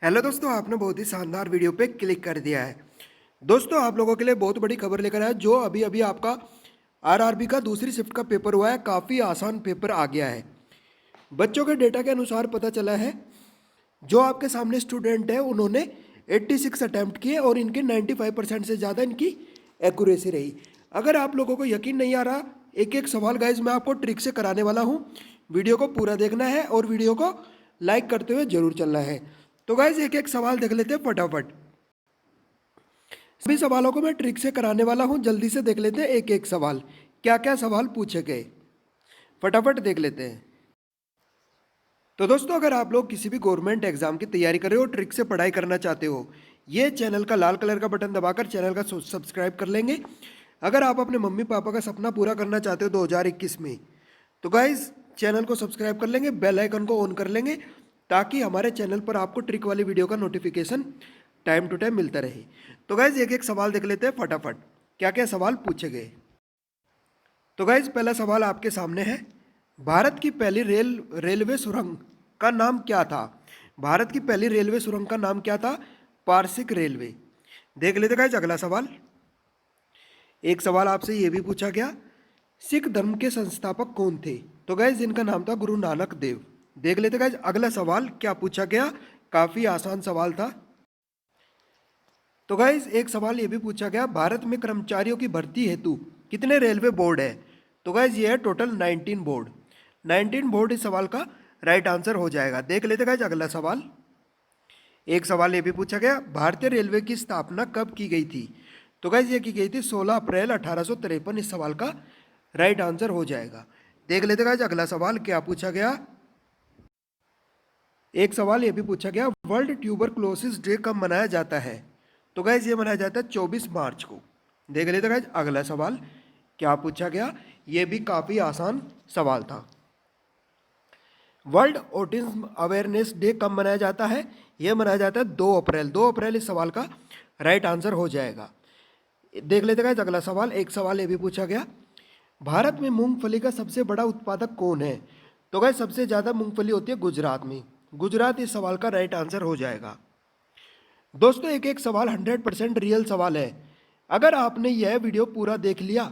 Hello दोस्तों, आपने बहुत ही शानदार वीडियो पे क्लिक कर दिया है। दोस्तों, आप लोगों के लिए बहुत बड़ी खबर लेकर आया। जो अभी अभी आपका आरआरबी का दूसरी शिफ्ट का पेपर हुआ है, काफ़ी आसान पेपर आ गया है। बच्चों के डेटा के अनुसार पता चला है, जो आपके सामने स्टूडेंट है उन्होंने 86 अटैम्प्ट किए और इनके 95% से ज़्यादा इनकी एक्यूरेसी रही। अगर आप लोगों को यकीन नहीं आ रहा, एक एक सवाल गाइज मैं आपको ट्रिक से कराने वाला हूँ। वीडियो को पूरा देखना है और वीडियो को लाइक करते हुए जरूर चलना है। तो गाइज एक एक सवाल देख लेते हैं फटाफट। सभी सवालों को मैं ट्रिक से कराने वाला हूँ, जल्दी से देख लेते हैं एक एक सवाल। क्या क्या सवाल पूछे गए फटाफट देख लेते हैं। तो दोस्तों, अगर आप लोग किसी भी गवर्नमेंट एग्जाम की तैयारी कर रहे हो, ट्रिक से पढ़ाई करना चाहते हो, ये चैनल का लाल कलर का बटन दबाकर चैनल का सब्सक्राइब कर लेंगे। अगर आप अपने मम्मी पापा का सपना पूरा करना चाहते हो 2021 में, तो गाइज चैनल को सब्सक्राइब कर लेंगे, बेल आइकन को ऑन कर लेंगे, ताकि हमारे चैनल पर आपको ट्रिक वाली वीडियो का नोटिफिकेशन टाइम टू टाइम मिलता रहे। तो गाइज एक एक सवाल देख लेते हैं फटाफट, क्या क्या सवाल पूछे गए। तो गाइज पहला सवाल आपके सामने है, भारत की पहली रेलवे सुरंग का नाम क्या था। भारत की पहली रेलवे सुरंग का नाम क्या था? पारसिक रेलवे। देख लेते गाइज अगला सवाल। एक सवाल आपसे यह भी पूछा गया, सिख धर्म के संस्थापक कौन थे? तो गाइज इनका नाम था गुरु नानक देव। देख लेते गाइज अगला सवाल क्या पूछा गया, काफी आसान सवाल था। तो गाइज एक सवाल ये भी पूछा गया, भारत में कर्मचारियों की भर्ती हेतु कितने रेलवे बोर्ड है? तो गाइज ये है टोटल 19 बोर्ड। 19 बोर्ड इस सवाल का राइट आंसर हो जाएगा। देख लेते गाइज अगला सवाल। एक सवाल ये भी पूछा गया, भारतीय रेलवे की स्थापना कब की गई थी? तो गाइज ये की गई थी 16 अप्रैल 1853। इस सवाल का राइट आंसर हो जाएगा। देख लेते गाइज अगला सवाल क्या पूछा गया। एक सवाल ये भी पूछा गया, वर्ल्ड ट्यूबरक्लोसिस डे कब मनाया जाता है? तो गाइज ये मनाया जाता है 24 मार्च को। देख लेते गाइज अगला सवाल क्या पूछा गया, ये भी काफ़ी आसान सवाल था। वर्ल्ड ऑटिज्म अवेयरनेस डे कब मनाया जाता है? यह मनाया जाता है 2 अप्रैल। 2 अप्रैल इस सवाल का राइट आंसर हो जाएगा। देख लेते गाइज अगला सवाल। एक सवाल ये भी पूछा गया, भारत में मूंगफली का सबसे बड़ा उत्पादक कौन है? तो गाइज सबसे ज़्यादा मूंगफली होती है गुजरात में। गुजरात इस सवाल का राइट आंसर हो जाएगा। दोस्तों एक एक सवाल 100% रियल सवाल है। अगर आपने यह वीडियो पूरा देख लिया,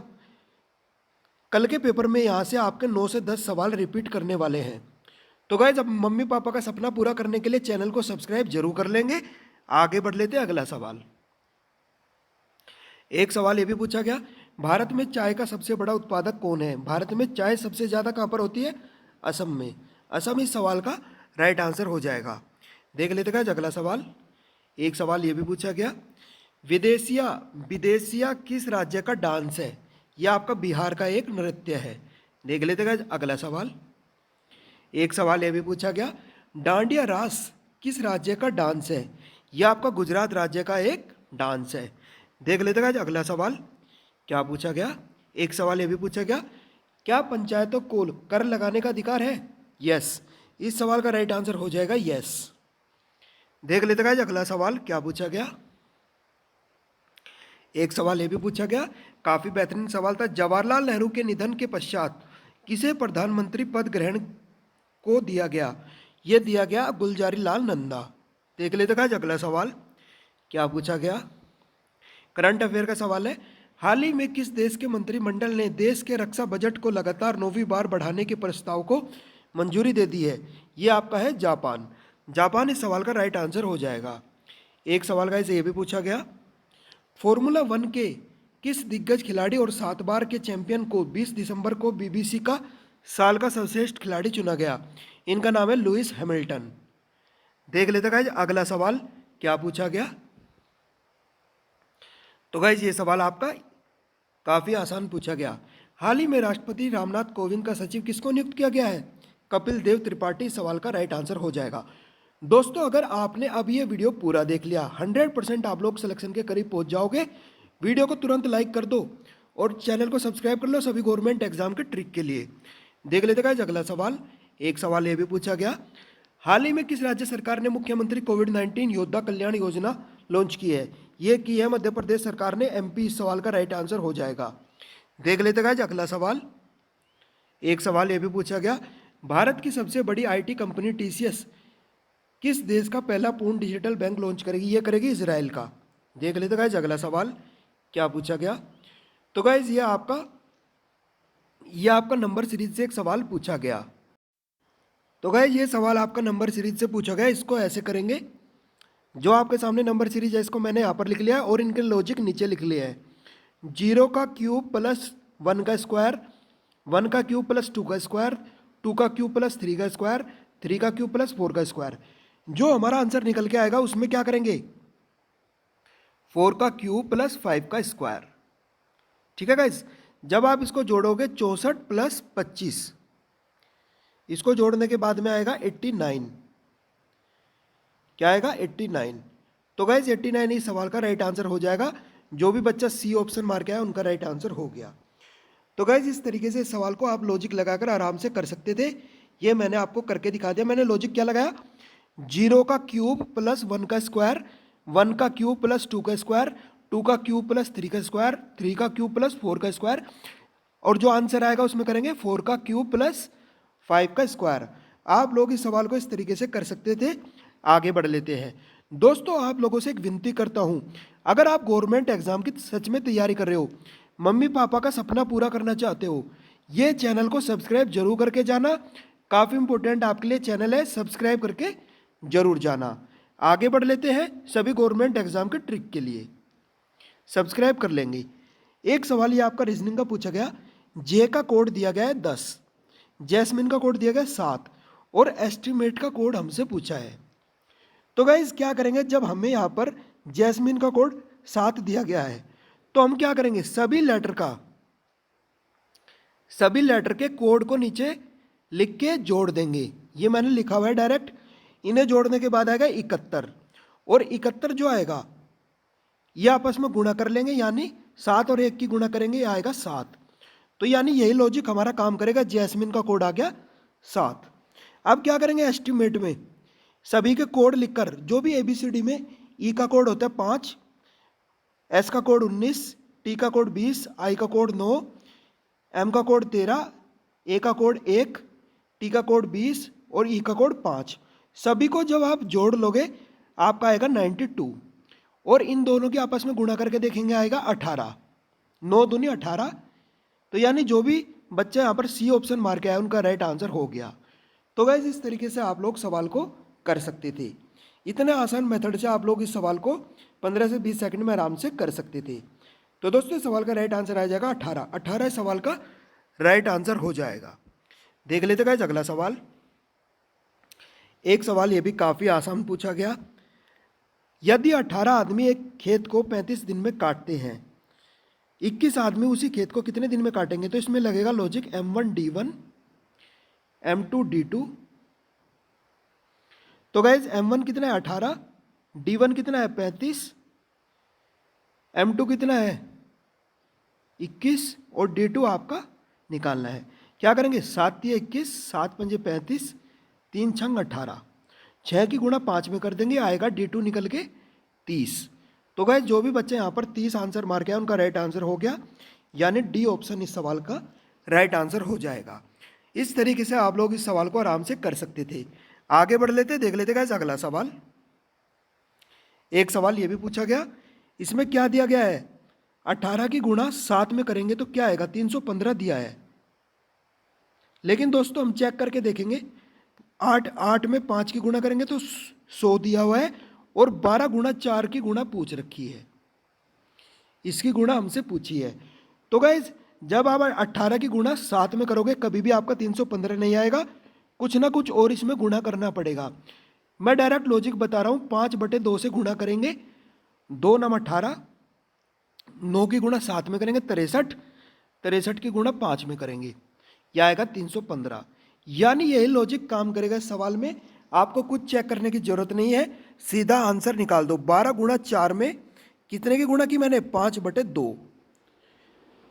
कल के पेपर में यहाँ से आपके 9 से 10 सवाल रिपीट करने वाले हैं। तो गाइज अब मम्मी पापा का सपना पूरा करने के लिए चैनल को सब्सक्राइब जरूर कर लेंगे। आगे बढ़ लेते हैं अगला सवाल। एक सवाल ये भी पूछा गया, भारत में चाय का सबसे बड़ा उत्पादक कौन है? भारत में चाय सबसे ज़्यादा कहाँ पर होती है? असम में। असम इस सवाल का राइट आंसर हो जाएगा। देख लेते हैं अगला सवाल। एक सवाल ये भी पूछा गया, विदेशिया विदेशिया किस राज्य का डांस है? यह आपका बिहार का एक नृत्य है। देख लेते हैं अगला सवाल। एक सवाल यह भी पूछा गया, डांडिया रास किस राज्य का डांस है? यह आपका गुजरात राज्य का एक डांस है। देख लेते हैं अगला सवाल क्या पूछा गया। एक सवाल यह भी पूछा गया, क्या पंचायतों को कर लगाने का अधिकार है? यस, इस सवाल का राइट आंसर हो जाएगा यस। देख लेते हैं अगला सवाल क्या पूछा गया। एक सवाल यह भी पूछा गया, काफी बेहतरीन सवाल था, जवाहरलाल नेहरू के निधन के पश्चात किसे प्रधानमंत्री पद ग्रहण को दिया गया? यह दिया गया गुलजारी लाल नंदा। देख लेते हैं अगला सवाल क्या पूछा गया। करंट अफेयर का सवाल है, हाल ही में किस देश के मंत्रिमंडल ने देश के रक्षा बजट को लगातार 9वीं बार बढ़ाने के प्रस्ताव को मंजूरी दे दी है? यह आपका है जापान। जापान इस सवाल का राइट आंसर हो जाएगा। एक सवाल का इसे यह भी पूछा गया, फॉर्मूला 1 के किस दिग्गज खिलाड़ी और 7 बार के चैंपियन को 20 दिसंबर को बीबीसी का साल का सर्वश्रेष्ठ खिलाड़ी चुना गया? इनका नाम है लुइस हैमिल्टन। देख लेते गाइज अगला सवाल क्या पूछा गया। तो गाइज ये सवाल आपका काफी आसान पूछा गया, हाल ही में राष्ट्रपति रामनाथ कोविंद का सचिव किसको नियुक्त किया गया है? कपिल देव त्रिपाठी। सवाल का राइट आंसर हो जाएगा। दोस्तों अगर आपने अब ये वीडियो पूरा देख लिया, 100% आप लोग सिलेक्शन के करीब पहुंच जाओगे। वीडियो को तुरंत लाइक कर दो और चैनल को सब्सक्राइब कर लो सभी गवर्नमेंट एग्जाम के ट्रिक के लिए। देख लेते हैं अगला सवाल। एक सवाल ये भी पूछा गया, हाल ही में किस राज्य सरकार ने मुख्यमंत्री कोविड-19 योद्धा कल्याण योजना लॉन्च की है? ये की है मध्य प्रदेश सरकार ने, एमपी। इस सवाल का राइट आंसर हो जाएगा। देख लेते हैं अगला सवाल। एक सवाल ये भी पूछा गया, भारत की सबसे बड़ी आईटी कंपनी टीसीएस किस देश का पहला पूर्ण डिजिटल बैंक लॉन्च करेगी? ये करेगी इजराइल का। देख लेते गाइज अगला सवाल क्या पूछा गया। तो गाइज ये आपका नंबर सीरीज से एक सवाल पूछा गया। तो गाइज ये सवाल आपका नंबर सीरीज से पूछा गया। इसको ऐसे करेंगे, जो आपके सामने नंबर सीरीज है इसको मैंने यहाँ पर लिख लिया है और इनके लॉजिक नीचे लिख लिया है। 0 का क्यूब प्लस 1 का स्क्वायर, 1 का क्यूब प्लस 2 का स्क्वायर, 2 का क्यूब प्लस 3 का स्क्वायर, 3 का क्यूब प्लस 4 का स्क्वायर। जो हमारा आंसर निकल के आएगा उसमें क्या करेंगे? 4 का क्यूब प्लस 5 का स्क्वायर। ठीक है गाइज, जब आप इसको जोड़ोगे 64 प्लस 25, इसको जोड़ने के बाद में आएगा 89। क्या आएगा? 89। तो गाइज 89 इस सवाल का राइट आंसर हो जाएगा। जो भी बच्चा सी ऑप्शन मार के आया उनका राइट आंसर हो गया। तो गाइज इस तरीके से इस सवाल को आप लॉजिक लगाकर आराम से कर सकते थे। ये मैंने आपको करके दिखा दिया। मैंने लॉजिक क्या लगाया? 0 का क्यूब प्लस 1 का स्क्वायर, 1 का क्यूब प्लस 2 का स्क्वायर, 2 का क्यूब प्लस 3 का स्क्वायर, 3 का क्यूब प्लस 4 का स्क्वायर, और जो आंसर आएगा उसमें करेंगे 4 का क्यूब प्लस 5 का स्क्वायर। आप लोग इस सवाल को इस तरीके से कर सकते थे। आगे बढ़ लेते हैं। दोस्तों आप लोगों से एक विनती करता हूं, अगर आप गवर्नमेंट एग्जाम की सच में तैयारी कर रहे हो, मम्मी पापा का सपना पूरा करना चाहते हो, ये चैनल को सब्सक्राइब जरूर करके जाना। काफ़ी इंपॉर्टेंट आपके लिए चैनल है, सब्सक्राइब करके जरूर जाना। आगे बढ़ लेते हैं सभी गवर्नमेंट एग्जाम के ट्रिक के लिए। सब्सक्राइब कर लेंगे। एक सवाल ये आपका रीजनिंग का पूछा गया। जे का कोड दिया गया है 10, जैस्मिन का कोड दिया गया 7 और एस्टिमेट का कोड हमसे पूछा है। तो गाइज क्या करेंगे, जब हमें यहाँ पर जैस्मिन का कोड 7 दिया गया है तो हम क्या करेंगे? सभी लेटर के कोड को नीचे लिख के जोड़ देंगे। ये मैंने लिखा हुआ है डायरेक्ट। इन्हें जोड़ने के बाद आएगा 71 और 71 जो आएगा ये आपस में गुणा कर लेंगे, यानी 7 और 1 की गुणा करेंगे, ये आएगा 7। तो यानी यही लॉजिक हमारा काम करेगा। जैस्मिन का कोड आ गया 7। अब क्या करेंगे? एस्टिमेट में सभी के कोड लिखकर, जो भी ABCD में ई का कोड होता है 5, एस का कोड 19, टी का कोड 20, आई का कोड 9, एम का कोड 13, ए का कोड 1, टी का कोड 20 और ई का कोड 5, सभी को जब आप जोड़ लोगे आपका आएगा 92 और इन दोनों के आपस में गुणा करके देखेंगे आएगा 18। 9 दूनी 18। तो यानी जो भी बच्चे यहाँ पर सी ऑप्शन मार के आए उनका राइट आंसर हो गया। तो गाइज इस तरीके से आप लोग सवाल को कर सकते थे। इतने आसान मेथड से आप लोग इस सवाल को 15 से 20 सेकंड में आराम से कर सकते थे। तो दोस्तों इस सवाल का राइट आंसर आ जाएगा 18। 18 इस सवाल का राइट आंसर हो जाएगा। देख लेते गाइज अगला सवाल। एक सवाल ये भी काफ़ी आसान पूछा गया। यदि 18 आदमी एक खेत को 35 दिन में काटते हैं, 21 आदमी उसी खेत को कितने दिन में काटेंगे? तो इसमें लगेगा logic M1 D1, M2 D2। तो गाइज M1 कितना है? 18, D1 कितना है? 35, M2 कितना है? 21 और D2 आपका निकालना है। क्या करेंगे? 7 तिया 21, 7 पंजे 35, 3 छंग 18, 6 की गुणा 5 में कर देंगे, आएगा D2 निकल के 30। तो गाइज जो भी बच्चे यहाँ पर 30 आंसर मार के आए उनका राइट आंसर हो गया, यानी डी ऑप्शन इस सवाल का राइट आंसर हो जाएगा। इस तरीके से आप लोग इस सवाल को आराम से कर सकते थे। आगे बढ़ लेते, देख लेते गाइस अगला सवाल। एक सवाल ये भी पूछा गया। इसमें क्या दिया गया है? 18 की गुणा 7 में करेंगे तो क्या आएगा? 315 दिया है। लेकिन दोस्तों हम चेक करके देखेंगे, 8 में 5 की गुणा करेंगे तो 100 दिया हुआ है और 12 गुणा 4 की गुणा पूछ रखी है, इसकी गुणा हमसे पूछी है। तो गाइज जब आप 18 की गुणा 7 में करोगे कभी भी आपका 315 नहीं आएगा, कुछ ना कुछ और इसमें गुणा करना पड़ेगा। मैं डायरेक्ट लॉजिक बता रहा हूँ, 5/2 से गुणा करेंगे, 2 नम 18, 9 की गुणा 7 में करेंगे 63, 63 की गुणा 5 में करेंगे, यह आएगा 315। यानी यही लॉजिक काम करेगा इस सवाल में। आपको कुछ चेक करने की जरूरत नहीं है, सीधा आंसर निकाल दो। 12 गुणा 4 में कितने की गुणा की मैंने? 5/2,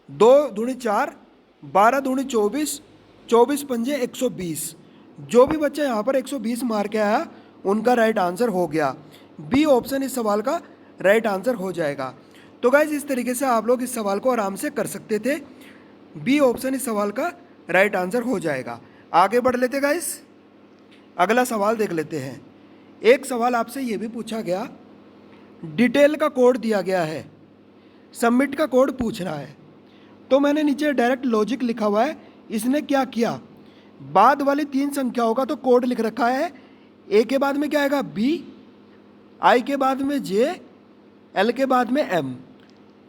2 दूनी 4, 12 दूनी 24, 24 पंजे 120। जो भी बच्चा यहाँ पर 120 मार के आया उनका राइट आंसर हो गया। बी ऑप्शन इस सवाल का राइट आंसर हो जाएगा। तो गाइज इस तरीके से आप लोग इस सवाल को आराम से कर सकते थे। बी ऑप्शन इस सवाल का राइट आंसर हो जाएगा। आगे बढ़ लेते गाइज, अगला सवाल देख लेते हैं। एक सवाल आपसे ये भी पूछा गया, डिटेल का कोड दिया गया है, सबमिट का कोड पूछ रहा है। तो मैंने नीचे डायरेक्ट लॉजिक लिखा हुआ है, इसने क्या किया, बाद वाली 3 संख्याओं का तो कोड लिख रखा है। ए के बाद में क्या आएगा बी, आई के बाद में जे, एल के बाद में एम,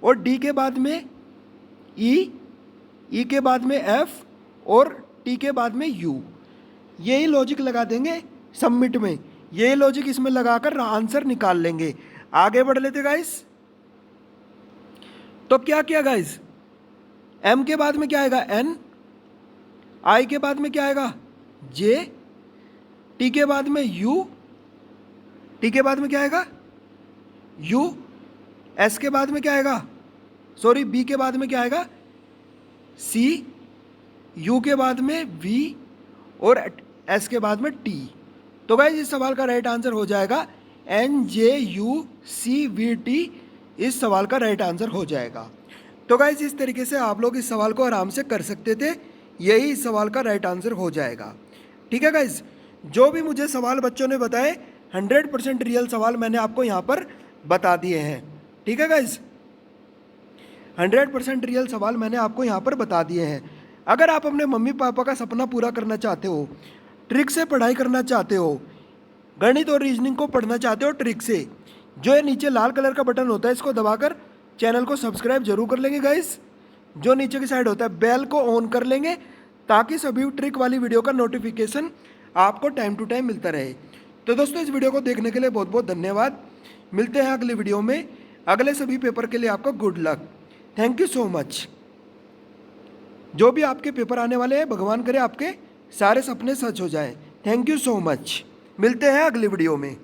और डी के बाद में ई, ई के बाद में एफ, और टी के बाद में यू। यही लॉजिक लगा देंगे सबमिट में, यही लॉजिक इसमें लगाकर आंसर निकाल लेंगे। आगे बढ़ लेते गाइस। तो क्या किया गाइस, एम के बाद में क्या आएगा एन, आई के बाद में क्या आएगा जे, टी के बाद में यू, टी के बाद में क्या आएगा यू, एस के बाद में क्या आएगा, सॉरी बी के बाद में क्या आएगा सी, यू के बाद में वी, और एस के बाद में टी। तो गाइस इस सवाल का राइट आंसर हो जाएगा N J U C V T, इस सवाल का राइट आंसर हो जाएगा। तो गाइस इस तरीके से आप लोग इस सवाल को आराम से कर सकते थे, यही इस सवाल का राइट आंसर हो जाएगा। ठीक है गाइस, जो भी मुझे सवाल बच्चों ने बताए 100% रियल सवाल मैंने आपको यहाँ पर बता दिए हैं। ठीक है गाइस, 100% रियल सवाल मैंने आपको यहाँ पर बता दिए हैं। अगर आप अपने मम्मी पापा का सपना पूरा करना चाहते हो, ट्रिक से पढ़ाई करना चाहते हो, गणित और रीजनिंग को पढ़ना चाहते हो ट्रिक से, जो ये नीचे लाल कलर का बटन होता है इसको दबाकर चैनल को सब्सक्राइब जरूर कर लेंगे गाइस। जो नीचे की साइड होता है बेल को ऑन कर लेंगे ताकि सभी ट्रिक वाली वीडियो का नोटिफिकेशन आपको टाइम टू टाइम मिलता रहे। तो दोस्तों इस वीडियो को देखने के लिए बहुत बहुत धन्यवाद। मिलते हैं अगले वीडियो में, अगले सभी पेपर के लिए आपका good luck. Thank you so much. जो भी आपके पेपर आने वाले हैं भगवान करे आपके सारे सपने सच हो जाए। Thank you so much. मिलते हैं अगली वीडियो में।